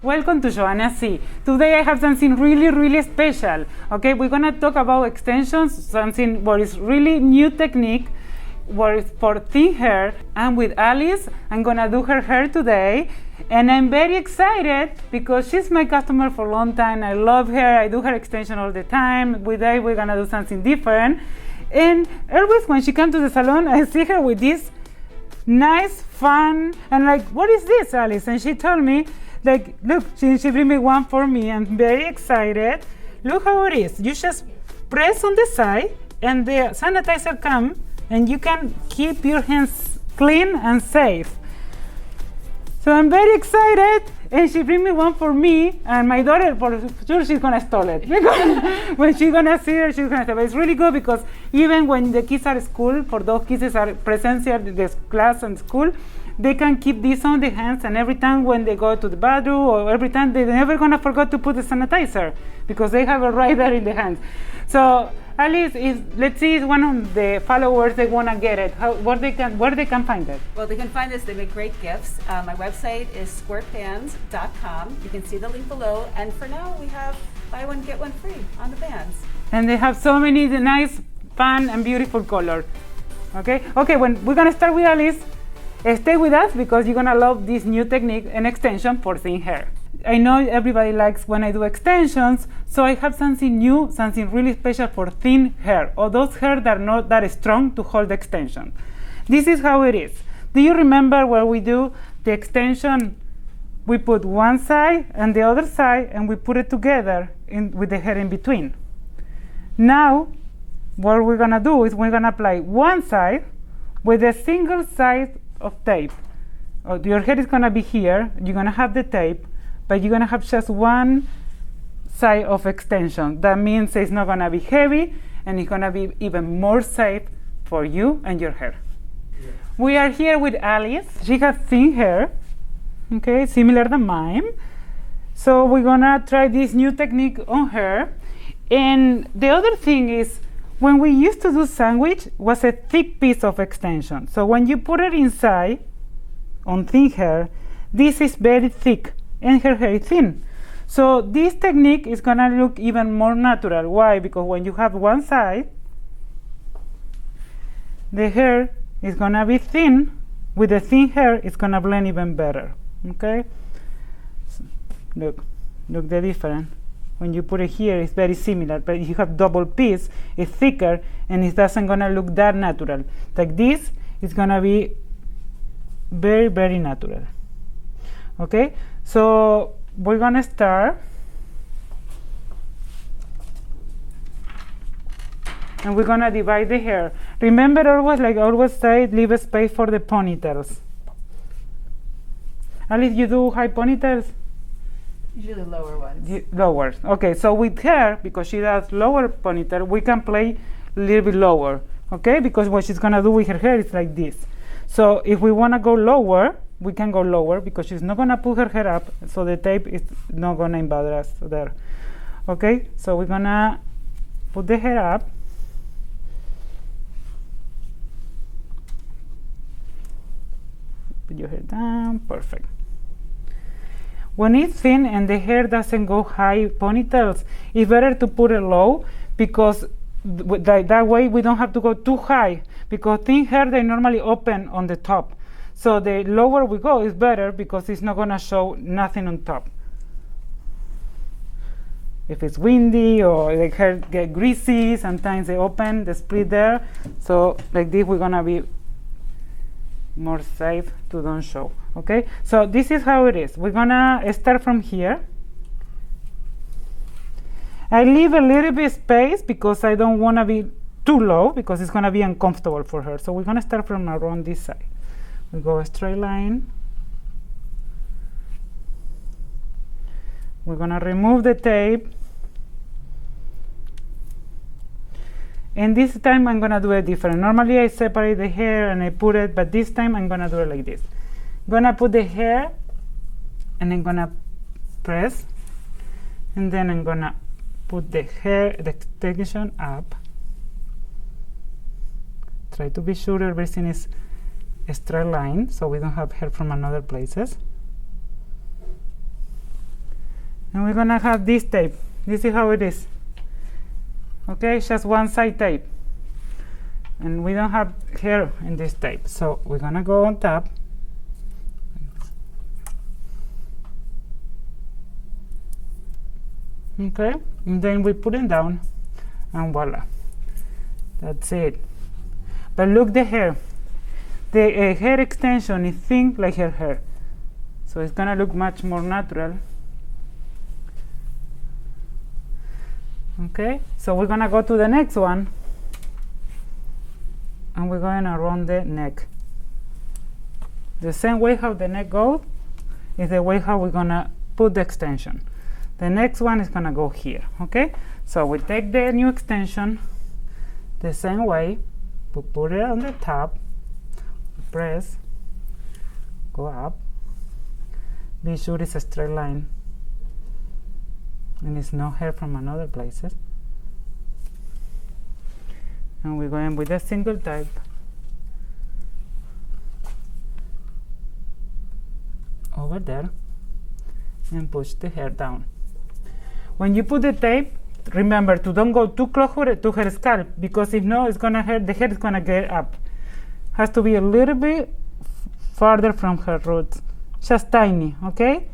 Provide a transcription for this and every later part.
Welcome to Joanna C. Today I have something really special. Okay, we're gonna talk about extensions, something what is really new technique for thin hair. And with Alice, I'm gonna do her hair today. And I'm very excited because she's my customer for a long time. I love her, I do her extension all the time. Today we're gonna do something different. And always when she comes to the salon, I see her with this nice, fun, and like, what is this, Alice? And she told me, like, look, she bring me one for me. I'm very excited. Look how it is. You just press on the side and the sanitizer comes and you can keep your hands clean and safe. So I'm very excited, and she bring me one for me, and my daughter, for sure, she's gonna steal it. Because when she's gonna see her, she's gonna steal it. It's really good because even when the kids are at school, for those kids that are presential, the class and school, they can keep this on their hands, and every time when they go to the bathroom or every time, they're never gonna forget to put the sanitizer because they have it right there in the hands. So Alice, let's see, is one of the followers they wanna get it. Where they can find it? Well, they can find this. They make great gifts. My website is squirtbands.com. You can see the link below. And for now, we have buy one get one free on the bands. And they have so many nice, fun, and beautiful colors. Okay. When we're gonna start with Alice. Stay with us because you're gonna love this new technique and extension for thin hair. I know everybody likes when I do extensions, so I have something new, something really special for thin hair, or those hair that are not that strong to hold the extension. This is how it is. Do you remember where we do the extension? We put one side and the other side, and we put it together with the hair in between. Now, what we're gonna do is we're gonna apply one side with a single side of tape. Your hair is gonna be here, you're gonna have the tape, but you're gonna have just one side of extension. That means it's not gonna be heavy, and it's gonna be even more safe for you and your hair. Yeah. We are here with Alice. She has thin hair, okay, similar to mine. So we're gonna try this new technique on her. And the other thing is, when we used to do sandwich, was a thick piece of extension. So when you put it inside on thin hair, this is very thick and her hair is thin. So this technique is gonna look even more natural. Why? Because when you have one side, the hair is gonna be thin. With the thin hair, it's gonna blend even better. Okay? So look the difference. When you put it here, it's very similar, but if you have double piece, it's thicker, and it doesn't gonna look that natural. Like this, it's gonna be very natural. Okay, so we're gonna start, and we're gonna divide the hair. Remember, always, like I always say, leave a space for the ponytails. Alice, you do high ponytails? Usually lower ones. Lower. Okay, so with her, because she does lower ponytail, we can play a little bit lower. Okay, because what she's gonna do with her hair is like this. So if we wanna go lower, we can go lower because she's not gonna put her hair up, so the tape is not gonna bother us there. Okay, so we're gonna put the hair up. Put your hair down, perfect. When it's thin and the hair doesn't go high ponytails, it's better to put it low because that way we don't have to go too high, because thin hair, they normally open on the top. So the lower we go is better because it's not gonna show nothing on top. If it's windy or the hair get greasy, sometimes they open, the split there. So like this, we're gonna be more safe to don't show. Okay, so this is how it is. We're gonna start from here. I leave a little bit space because I don't want to be too low because it's gonna be uncomfortable for her. So we're gonna start from around this side. We go a straight line. We're gonna remove the tape. And this time I'm gonna do it different. Normally I separate the hair and I put it, but this time I'm gonna do it like this. I'm gonna put the hair and I'm gonna press, and then I'm gonna put the hair, the extension up. Try to be sure everything is a straight line so we don't have hair from another places. And we're gonna have this tape. This is how it is. Okay, just one side tape. And we don't have hair in this tape. So we're gonna go on top. Okay, and then we put it down, and voila. That's it. But look the hair. The hair extension is thin like her hair. So it's gonna look much more natural. Okay, so we're gonna go to the next one. And we're going around the neck. The same way how the neck goes is the way how we're gonna put the extension. The next one is gonna go here, okay? So we take the new extension the same way, we put it on the top, press, go up, be sure it's a straight line and it's no hair from another places. And we're going with a single tape over there and push the hair down. When you put the tape, remember to don't go too close to her scalp, because if not, it's gonna hurt. The hair is gonna get up. Has to be a little bit farther from her roots, just tiny, okay?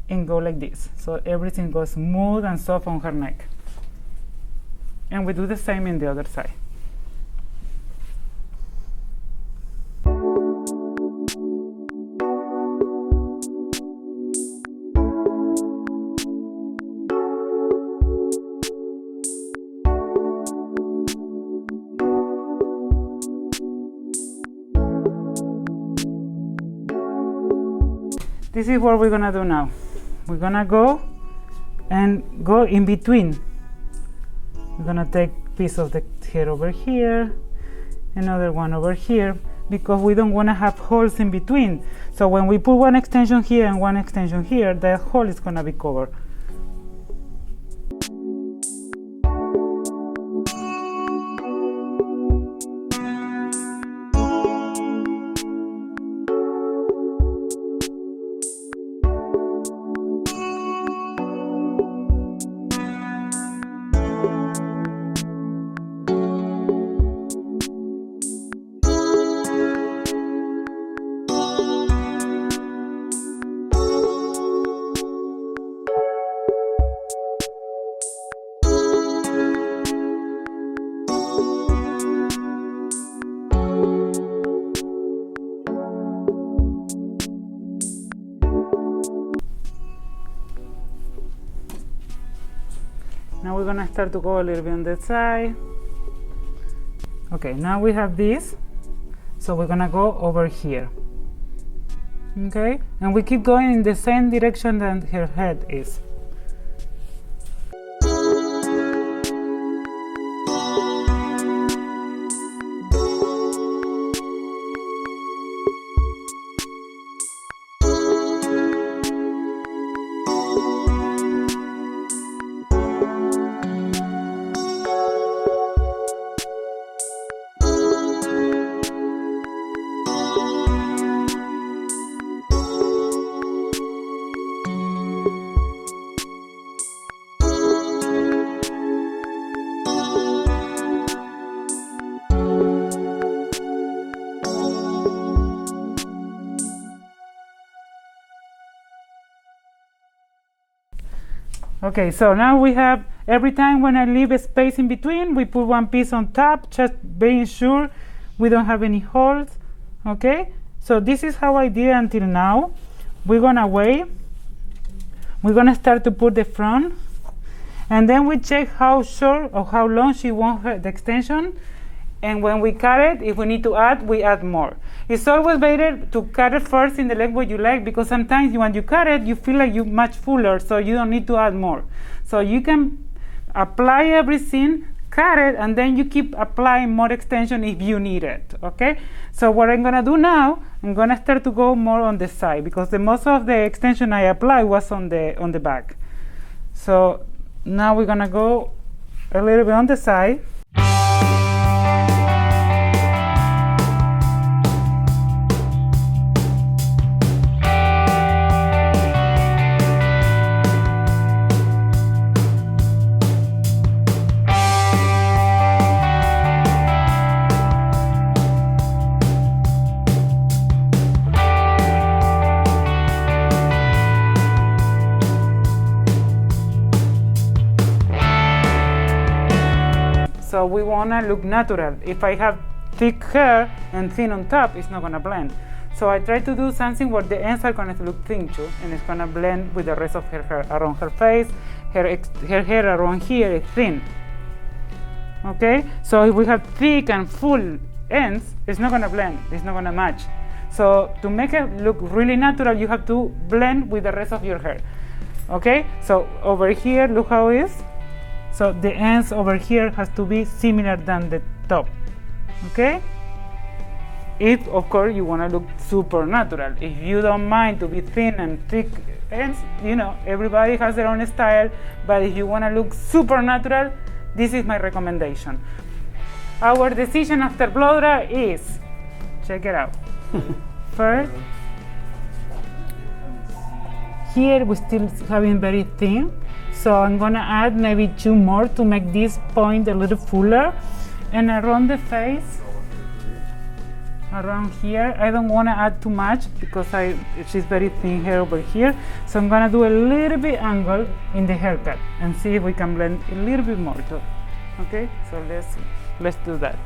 And go like this, so everything goes smooth and soft on her neck. And we do the same in the other side. This is what we're gonna do now. We're gonna go and go in between. We're gonna take piece of the hair over here, another one over here, because we don't wanna have holes in between. So when we put one extension here and one extension here, that hole is gonna be covered. Now we're gonna start to go a little bit on the side. Okay, now we have this, so we're gonna go over here. Okay, and we keep going in the same direction that her head is. Okay, so now we have, every time when I leave a space in between, we put one piece on top, just being sure we don't have any holes. Okay, so this is how I did until now. We're gonna wait. We're gonna start to put the front, and then we check how short or how long she wants the extension. And when we cut it, if we need to add, we add more. It's always better to cut it first in the leg what you like, because sometimes when you cut it, you feel like you're much fuller, so you don't need to add more. So you can apply everything, cut it, and then you keep applying more extension if you need it, okay? So what I'm gonna do now, I'm gonna start to go more on the side, because the most of the extension I applied was on the back. So now we're gonna go a little bit on the side. So we wanna look natural. If I have thick hair and thin on top, it's not gonna blend. So I try to do something where the ends are gonna look thin too, and it's gonna blend with the rest of her hair around her face. Her hair around here is thin. Okay, so if we have thick and full ends, it's not gonna blend, it's not gonna match. So to make it look really natural, you have to blend with the rest of your hair. Okay, so over here, look how it is. So the ends over here has to be similar than the top. Okay? If, of course, you wanna look super natural. If you don't mind to be thin and thick ends, you know, everybody has their own style, but if you wanna look super natural, this is my recommendation. Our decision after blow dry is, check it out. First, here we're still having very thin, so I'm gonna add maybe 2 more to make this point a little fuller. And around the face, around here, I don't wanna add too much because she's very thin hair over here, so I'm gonna do a little bit angle in the haircut and see if we can blend a little bit more too. Okay, so let's do that.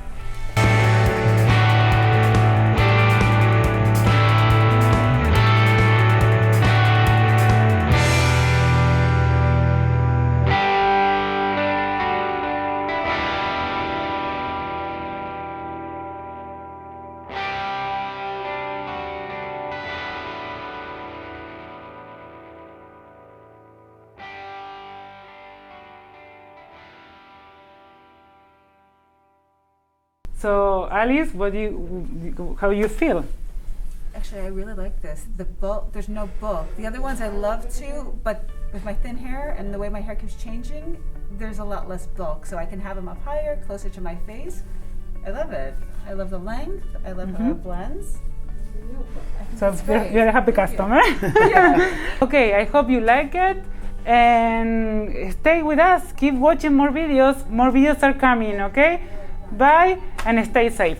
So Alice, how do you feel? Actually, I really like this. The bulk, there's no bulk. The other ones I love too, but with my thin hair and the way my hair keeps changing, there's a lot less bulk. So I can have them up higher, closer to my face. I love it. I love the length. I love how it blends. So you're a happy customer. Yeah. Okay, I hope you like it. And stay with us. Keep watching more videos. More videos are coming, okay? Bye and stay safe.